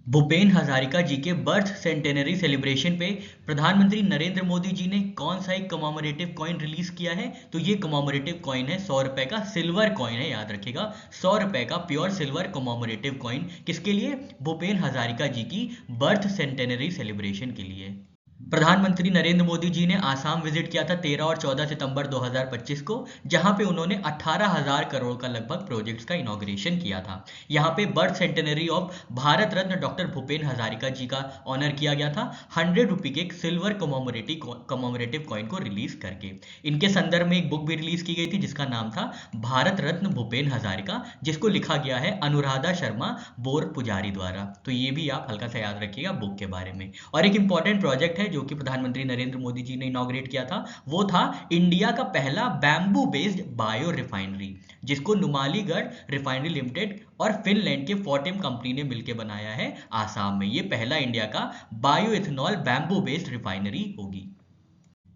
भूपेन हजारिका जी के birth centenary celebration पे प्रधानमंत्री नरेंद्र मोदी जी ने कौन सा एक कमोमोरेटिव कॉइन रिलीज किया है? तो ये कमोमोरेटिव कॉइन है 100 रुपए का सिल्वर कॉइन है, याद रखिएगा 100 रुपए का प्योर सिल्वर कमोमोरेटिव कॉइन। किसके लिए? भूपेन हजारिका जी की बर्थ सेंटेनरी सेलिब्रेशन के लिए। प्रधानमंत्री नरेंद्र मोदी जी ने आसाम विजिट किया था 13 और 14 सितंबर 2025 को, जहां पे उन्होंने 18,000 करोड़ का लगभग प्रोजेक्ट्स का इनॉग्रेशन किया था। यहां पे birth centenary of Bharat Ratna doctor Bhupen Hazarika ji का ऑनर किया गया था 100 रुपए के एक सिल्वर कमोमोरेटिव कॉइन को रिलीज करके। इनके संदर्भ में एक बुक भी रिलीज की गई थी जिसका नाम था भारत रत्न भूपेन हजारिका, जिसको लिखा गया है अनुराधा शर्मा बोर पुजारी द्वारा। तो ये भी आप हल्का सा याद रखिएगा बुक के बारे में। और एक इंपॉर्टेंट प्रोजेक्ट है जो कि प्रधानमंत्री नरेंद्र मोदी जी ने इनॉग्रेट किया था, वो था इंडिया का पहला बैम्बू बेस्ड बायो रिफाइनरी, जिसको नुमालीगढ़ रिफाइनरी लिमिटेड और फिनलैंड के फोर्टिम कंपनी ने मिलकर बनाया है आसाम में। ये पहला इंडिया का bio ethanol bamboo based refinery होगी।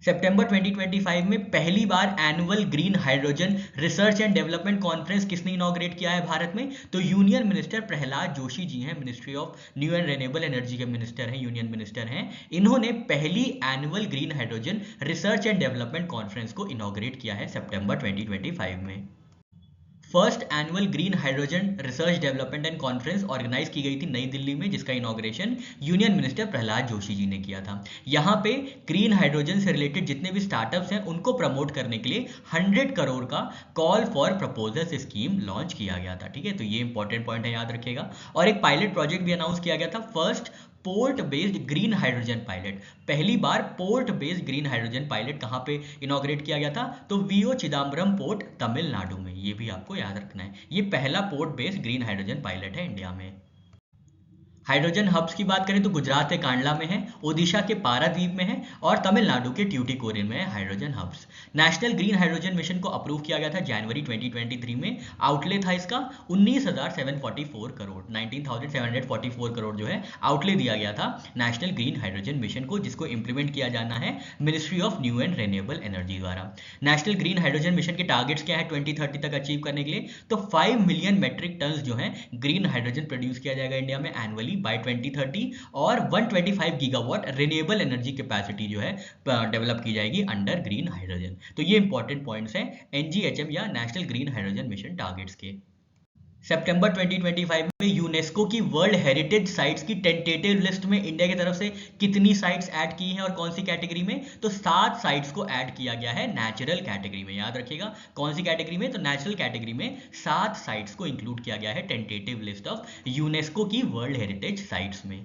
सितंबर 2025 में पहली बार annual green hydrogen research and development conference किसने इनॉग्रेट किया है भारत में? तो यूनियन मिनिस्टर प्रहलाद जोशी जी हैं, ministry of new and renewable energy के मिनिस्टर हैं, यूनियन मिनिस्टर हैं। इन्होंने पहली annual green hydrogen research and development conference को इनॉग्रेट किया है सितंबर 2025 में। First annual green hydrogen research development and conference organise की गई थी नई दिल्ली में, जिसका inauguration union minister Prahlad Joshi ji ने किया था। यहाँ पे ग्रीन हाइड्रोजन से रिलेटेड जितने भी स्टार्टअप्स हैं उनको प्रमोट करने के लिए 100 करोड़ का call for proposals scheme launch किया गया था। ठीक है, तो ये इंपॉर्टेंट पॉइंट है, याद रखिएगा। और एक पायलट प्रोजेक्ट भी अनाउंस किया गया था, first port based green hydrogen pilot. पहली बार port based green hydrogen pilot कहां पे इनॉग्रेट किया गया था? तो वीओ चिदम्बरम पोर्ट तमिलनाडु में। ये भी आपको याद रखना है, ये पहला port based green hydrogen pilot है इंडिया में। हाइड्रोजन हब्स की बात करें तो गुजरात के कांडला में है, ओडिशा के पारादीप में है और तमिलनाडु के ट्यूटिकोरिन में है hydrogen hubs. National green hydrogen mission को अप्रूव किया गया था जनवरी 2023 में। आउटले था इसका 19,744 करोड़, 19,744 करोड़ जो है आउटले दिया गया था नेशनल ग्रीन हाइड्रोजन मिशन को, जिसको इंप्लीमेंट किया जाना है ministry of new and renewable energy द्वारा। नेशनल ग्रीन हाइड्रोजन मिशन के टारगेट्स क्या है 2030 तक अचीव करने के लिए? तो 5 मिलियन मेट्रिक टन जो है ग्रीन हाइड्रोजन प्रोड्यूस किया जाएगा इंडिया में एनुअली बाय 2030 और 125 गीगावाट रिन्यूएबल एनर्जी कैपेसिटी जो है डेवलप की जाएगी अंडर ग्रीन हाइड्रोजन। तो ये इंपॉर्टेंट पॉइंट्स हैं एनजीएचएम या national green hydrogen mission targets के। सितंबर 2025 में यूनेस्को की वर्ल्ड हेरिटेज साइट्स की टेंटेटिव लिस्ट में इंडिया की तरफ से कितनी साइट्स ऐड की हैं और कौन सी कैटेगरी में? तो 7 साइट्स को ऐड किया गया है नेचुरल कैटेगरी में। याद रखिएगा कौन सी कैटेगरी में? तो नेचुरल कैटेगरी में 7 साइट्स को इंक्लूड किया गया है टेंटेटिव लिस्ट ऑफ यूनेस्को की वर्ल्ड हेरिटेज साइट्स में।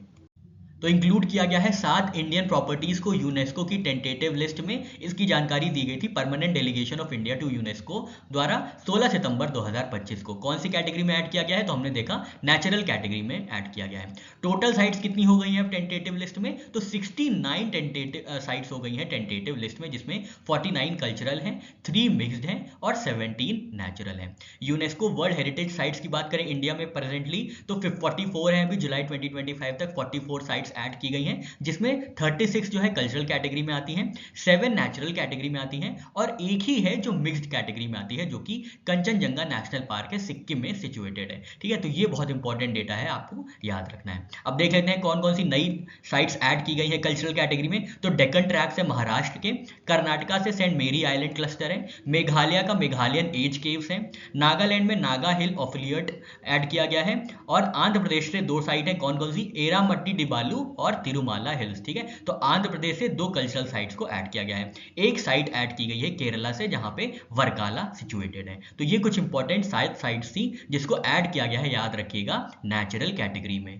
तो इंक्लूड किया गया है 7 इंडियन प्रॉपर्टीज को यूनेस्को की टेंटेटिव लिस्ट में। इसकी जानकारी दी गई थी permanent delegation of India to UNESCO द्वारा 16 सितंबर 2025 को। कौन सी कैटेगरी में ऐड किया गया है? तो हमने देखा नेचुरल कैटेगरी में ऐड किया गया है। टोटल साइट्स कितनी हो गई हैं टेंटेटिव लिस्ट में? तो 69 टेंटेटिव साइट्स हो गई हैं टेंटेटिव लिस्ट में, जिसमें 49 कल्चरल हैं, 3 मिक्स्ड हैं और 17 नेचुरल हैं। यूनेस्को वर्ल्ड हेरिटेज साइट्स की बात करें इंडिया में प्रेजेंटली तो 44 हैं, अभी जुलाई 2025 तक 44 साइट्स ऐड की गई हैं, जिसमें 36 जो है कल्चरल कैटेगरी में आती हैं, 7 नेचुरल कैटेगरी में आती हैं और एक ही है जो मिक्स्ड कैटेगरी में आती है, जो कि कंचनजंगा नेशनल पार्क है, सिक्किम में सिचुएटेड है। ठीक है, तो ये बहुत इंपॉर्टेंट डेटा है, आपको याद रखना है। अब देख लेते हैं कौन कौन सी नई साइट्स ऐड की गई है कल्चरल कैटेगरी में। तो डेक्कन ट्रैक से महाराष्ट्र के, कर्नाटका से सेंट मेरी आइलैंड क्लस्टर है, मेघालय का मेघालयन एज केव्स है, नागालैंड में नागा हिल ऑफिलिएट ऐड किया गया है और आंध्र प्रदेश से 2 साइट है, कौन कौन सी? एरामट्टी डिबालू और तिरुमाला हिल्स। ठीक है, तो आंध्र प्रदेश से 2 कल्चरल साइट्स को ऐड किया गया है। एक साइट ऐड की गई है केरला से, जहां पे वर्काला सिचुएटेड है। तो ये कुछ इंपॉर्टेंट साइट्स थी जिसको ऐड किया गया है, याद रखिएगा नेचुरल कैटेगरी में।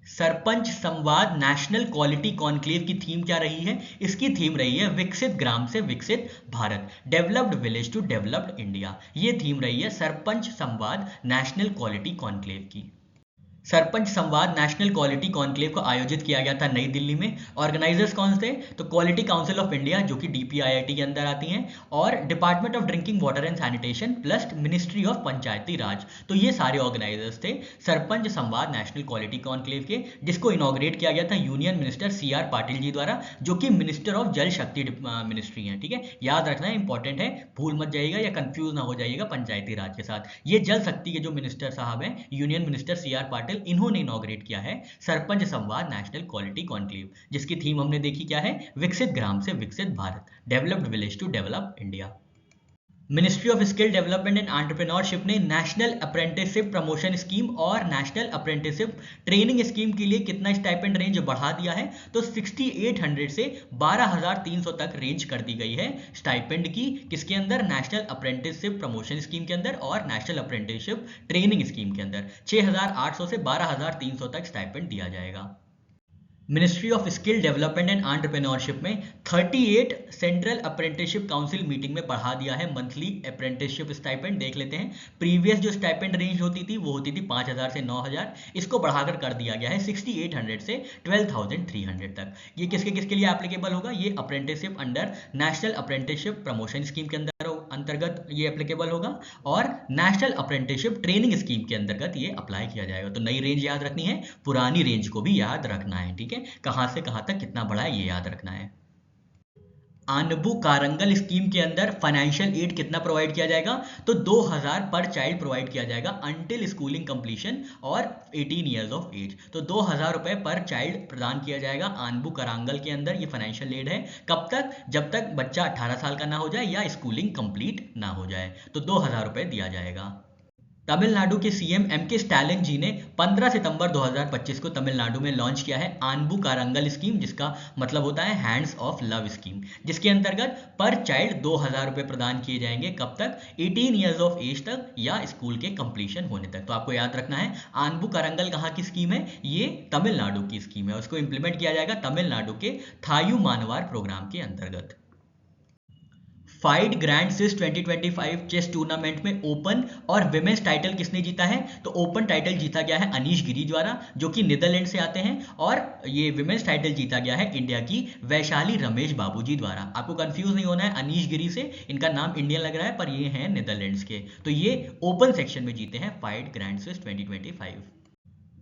Sarpanch Samvad national quality conclave की थीम क्या रही है? इसकी थीम रही है विकसित ग्राम से विकसित Bharat, developed village to developed India. ये थीम रही है sarpanch Samvad national quality conclave की। Sarpanch Samvad national quality conclave को आयोजित किया गया था नई दिल्ली में। ऑर्गेनाइजर्स कौन थे? तो क्वालिटी काउंसिल ऑफ इंडिया, जो कि डीपीआईआईटी के अंदर आती हैं, और department of drinking water and sanitation plus ministry of Panchayati Raj. तो ये सारे ऑर्गेनाइजर्स थे sarpanch Samvad national quality conclave के, जिसको इनॉग्रेट किया गया था union minister CR Patil ji द्वारा, जो कि मिनिस्टर ऑफ जल शक्ति मिनिस्ट्री है। ठीक है, याद रखना है, इंपॉर्टेंट है, भूल मत जाइएगा या कंफ्यूज ना हो जाइएगा पंचायती राज के साथ। ये जल शक्ति के जो मिनिस्टर साहब हैं union minister CR Patil, Patil, इन्होंने इनॉग्रेट किया है sarpanch Samvad national quality conclave, जिसकी थीम हमने देखी क्या है, विकसित ग्राम से विकसित Bharat, developed village to develop India. Ministry of skill development and entrepreneurship ने नेशनल अप्रेंटिसशिप प्रमोशन स्कीम और नेशनल अप्रेंटिसशिप ट्रेनिंग स्कीम के लिए कितना स्टाइपेंड रेंज बढ़ा दिया है, तो 6800 से 12300 तक रेंज कर दी गई है स्टाइपेंड की, किसके अंदर, नेशनल अप्रेंटिसशिप प्रमोशन स्कीम के अंदर और नेशनल अप्रेंटिसशिप ट्रेनिंग स्कीम के अंदर 6800 से 12300 तक स्टाइपेंड दिया जाएगा। Ministry of skill development and entrepreneurship में 38 सेंट्रल अप्रेंटिसशिप काउंसिल मीटिंग में बढ़ा दिया है मंथली अप्रेंटिसशिप स्टाइपेंड। देख लेते हैं, प्रीवियस जो स्टाइपेंड रेंज होती थी वो होती थी 5000 से 9000, इसको बढ़ाकर कर दिया गया है 6800 से 12300 तक। ये किसके किसके लिए एप्लीकेबल होगा, ये apprenticeship under national apprenticeship promotion scheme के अंतर्गत ये एप्लीकेबल होगा और नेशनल अप्रेंटिसशिप ट्रेनिंग स्कीम के अंतर्गत ये अप्लाई किया जाएगा। तो नई रेंज याद रखनी है, पुरानी रेंज को भी याद रखना है, ठीक है, कहां से कहां तक कितना बढ़ा है ये याद रखना है। आनबू कारंगल स्कीम के अंदर फाइनेंशियल एड कितना प्रोवाइड किया जाएगा, तो 2000 पर चाइल्ड प्रोवाइड किया जाएगा अंटिल स्कूलिंग कंप्लीशन और 18 ईयर्स ऑफ एज। तो 2000 रुपए पर चाइल्ड प्रदान किया जाएगा आनबू करांगल के अंदर। ये फाइनेंशियल एड है कब तक, जब तक बच्चा 18 साल का ना हो जाए या स्कूलिंग कंप्लीट ना हो जाए, तो 2000 रुपए दिया जाएगा। तमिलनाडु के सीएम एमके स्टालिन जी ने 15 सितंबर 2025 को तमिलनाडु में लॉन्च किया है आनबू कारंगल स्कीम, जिसका मतलब होता है हैंड्स ऑफ लव स्कीम, जिसके अंतर्गत पर चाइल्ड 2000 रुपए प्रदान किए जाएंगे कब तक, 18 ईयर्स ऑफ एज तक या स्कूल के कंप्लीशन होने तक। तो आपको याद रखना है आनबू कारंगल कहाँ की स्कीम है, ये तमिलनाडु की स्कीम है। उसको इंप्लीमेंट किया जाएगा तमिलनाडु के थायू मानवार प्रोग्राम के अंतर्गत। FIDE grand swiss 2025 chess tournament में ओपन और विमेंस टाइटल किसने जीता है, तो ओपन टाइटल जीता गया है अनीश गिरी द्वारा, जो कि नीदरलैंड से आते हैं, और ये विमेंस टाइटल जीता गया है इंडिया की वैशाली रमेश बाबूजी द्वारा। आपको कंफ्यूज नहीं होना है अनीश गिरी से, इनका नाम इंडियन लग रहा है पर ये हैं नीदरलैंड्स के। तो ये ओपन सेक्शन में जीते हैं फाइड ग्रैंड स्विस 2025।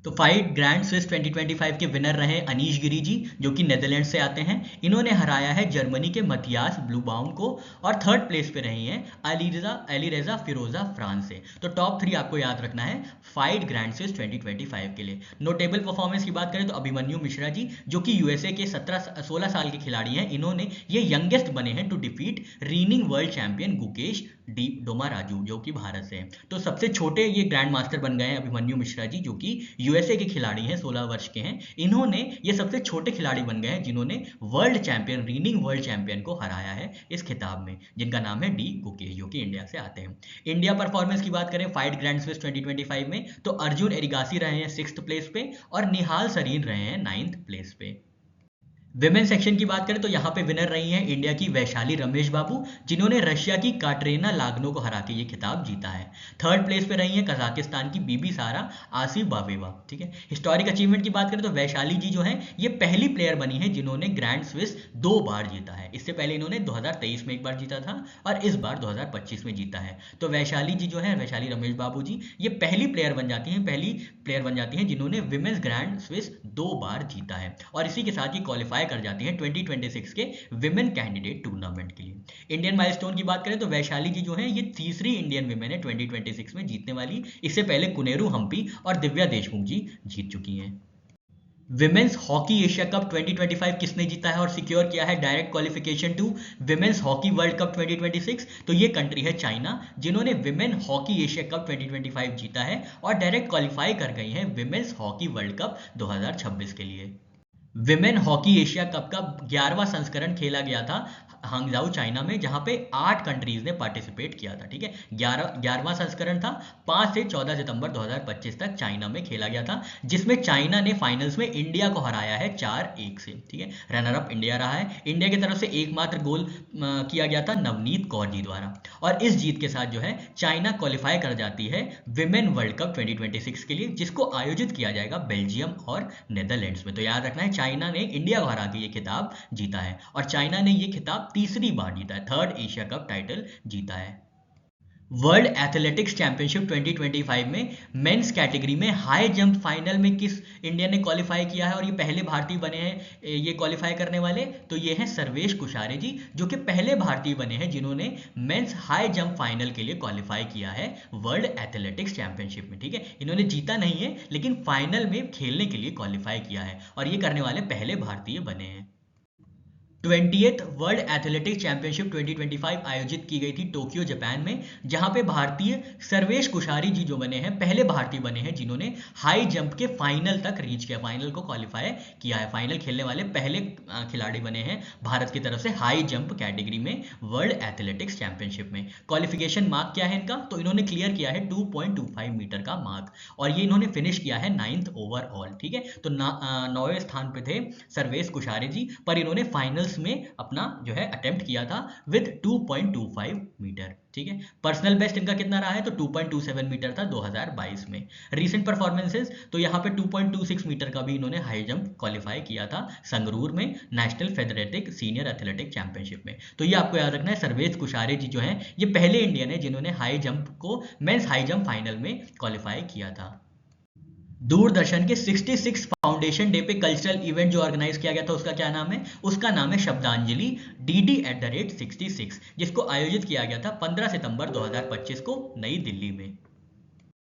तो फाइड ग्रैंड स्विस 2025 के विनर रहे अनीश गिरी जी, जो कि नेदरलैंड से आते हैं। इन्होंने हराया है जर्मनी के मथियास ब्लूबाउम को, और थर्ड प्लेस पे रही हैं अलीरेजा फिरोजा फ्रांस से। तो टॉप 3 आपको याद रखना है फाइड ग्रैंड स्विस 2025 के लिए। नोटेबल परफॉर्मेंस की बात करें तो अभिमन्यु मिश्रा जी, जो कि यूएसए के 16 साल के खिलाड़ी हैं, इन्होंने ये यंगेस्ट बने हैं to defeat reigning world champion Gukesh Dommaraju, जो कि भारत से हैं। तो सबसे छोटे ये ग्रैंड मास्टर बन गए हैं अभिमन्यु मिश्रा जी, जो कि यूएसए के खिलाड़ी हैं, 16 वर्ष के हैं। इन्होंने ये सबसे छोटे खिलाड़ी बन गए हैं जिन्होंने world champion, reigning world champion को हराया है इस खिताब में, जिनका नाम है डी गुकेश, जो कि इंडिया से आते हैं। इंडिया परफॉर्मेंस की बात करें फाइड ग्रैंड स्विस 2025 में, तो अर्जुन एरिगासी रहे हैं 6th प्लेस पे और निहाल सरीन रहे हैं 9th प्लेस पे। विमेन सेक्शन की बात करें तो यहाँ पे विनर रही हैं इंडिया की वैशाली रमेश बाबू, जिन्होंने रशिया की काटरीना लागनो को हरा के ये खिताब जीता है। थर्ड प्लेस पे रही हैं कजाकिस्तान की बीबी सारा आसिफबावेवा, ठीक है। हिस्टोरिक अचीवमेंट की बात करें तो वैशाली जी जो है ये पहली प्लेयर बनी है जिन्होंने ग्रैंड स्विस 2 बार जीता है। इससे पहले इन्होंने 2023 में एक बार जीता था और इस बार 2025 में जीता है। तो वैशाली जी जो है, वैशाली रमेश बाबू जी, ये पहली प्लेयर बन जाती हैं जिन्होंने विमेन्स ग्रैंड स्विस 2 बार जीता है, और इसी के साथ ये क्वालिफाई कर जाती हैं 2026 के विमेन कैंडिडेट टूर्नामेंट के लिए। इंडियन माइलस्टोन की बात करें तो वैशाली जी जो है ये तीसरी इंडियन विमेन है 2026 में जीतने वाली। इससे पहले कुनेरू हम्पी और दिव्या देशमुख जी जीत चुकी हैं। विमेंस हॉकी एशिया कप 2025 किसने जीता है और सिक्योर किया है direct qualification to women's hockey world cup 2026, तो ये कंट्री है चाइना, जिन्होंने विमेन हॉकी एशिया कप 2025 जीता है और डायरेक्ट क्वालिफाई कर गई हैं विमेंस हॉकी वर्ल्ड कप 2026 के लिए। विमेन हॉकी एशिया कप का 11वां संस्करण खेला गया था हांगझाऊ चाइना में, जहां पे 8 कंट्रीज ने पार्टिसिपेट किया था, ठीक है। 11वां संस्करण था, 5 से 14 सितंबर 2025 तक चाइना में खेला गया था, जिसमें चाइना ने फाइनल्स में इंडिया को हराया है 4-1 से, ठीक है। रनर अप इंडिया रहा है। इंडिया की तरफ से एकमात्र गोल किया गया था नवनीत कौर जी द्वारा, और इस जीत के साथ जो है चाइना क्वालिफाई कर जाती है विमेन वर्ल्ड कप 2026 के लिए, जिसको आयोजित किया जाएगा बेल्जियम और नेदरलैंड्स में। तो याद रखना है चाइना ने इंडिया को हरा के ये खिताब जीता है, और चाइना ने ये खिताब तीसरी बार जीता है, 3rd एशिया कप टाइटल जीता है। वर्ल्ड एथलेटिक्स चैंपियनशिप 2025 में मेंस कैटेगरी में हाई जंप फाइनल में किस इंडिया ने क्वालिफाई किया है और ये पहले भारतीय बने हैं ये क्वालिफाई करने वाले, तो ये हैं सर्वेश कुशारे जी, जो कि पहले भारतीय बने हैं जिन्होंने मेंस हाई जंप फाइनल के लिए क्वालिफाई किया है वर्ल्ड एथलेटिक्स चैंपियनशिप में। ठीक है, इन्होंने जीता नहीं है लेकिन फाइनल में खेलने के लिए क्वालिफाई किया है और ये करने वाले पहले भारतीय बने हैं। 20th वर्ल्ड एथलेटिक्स चैंपियनशिप 2025 आयोजित की गई थी टोक्यो जापान में, जहां पे भारतीय सर्वेश कुशारी जी जो बने हैं पहले भारतीय बने हैं जिन्होंने हाई जंप के फाइनल तक रीच किया, फाइनल को क्वालिफाई किया है। फाइनल खेलने वाले पहले खिलाड़ी बने हैं भारत की तरफ से हाई जंप कैटेगरी में वर्ल्ड एथलेटिक्स चैंपियनशिप में। क्वालिफिकेशन मार्क क्या है इनका, तो इन्होंने क्लियर किया है 2.25 मीटर का मार्क और ये इन्होंने फिनिश किया है 9th ओवरऑल। ठीक है, तो 9वें स्थान पे थे सर्वेश कुशारे जी, पर इन्होंने फाइनल में अपना जो है अटेम्प्ट किया था विद 2.25 मीटर। ठीक है, पर्सनल बेस्ट इनका कितना रहा है, तो 2.27 मीटर था 2022 में। रीसेंट परफॉर्मेंसेस, तो यहाँ पे 2.26 मीटर का भी इन्होंने हाई जंप क्वालिफाई किया था संगरूर में नेशनल फेडरेटिक सीनियर एथलेटिक चैंपियनशिप में। तो ये आपको याद रखना है, सर्वेश कुशारे जी जो हैं ये पहले इंडियन है जिन्होंने हाई जंप को मेंस हाई जंप फाइनल में क्वालिफाई किया था। दूरदर्शन के 66 फाउंडेशन डे पे कल्चरल इवेंट जो ऑर्गेनाइज किया गया था उसका क्या नाम है, उसका नाम है शब्दांजलि DD@66, जिसको आयोजित किया गया था 15 सितंबर 2025 को नई दिल्ली में।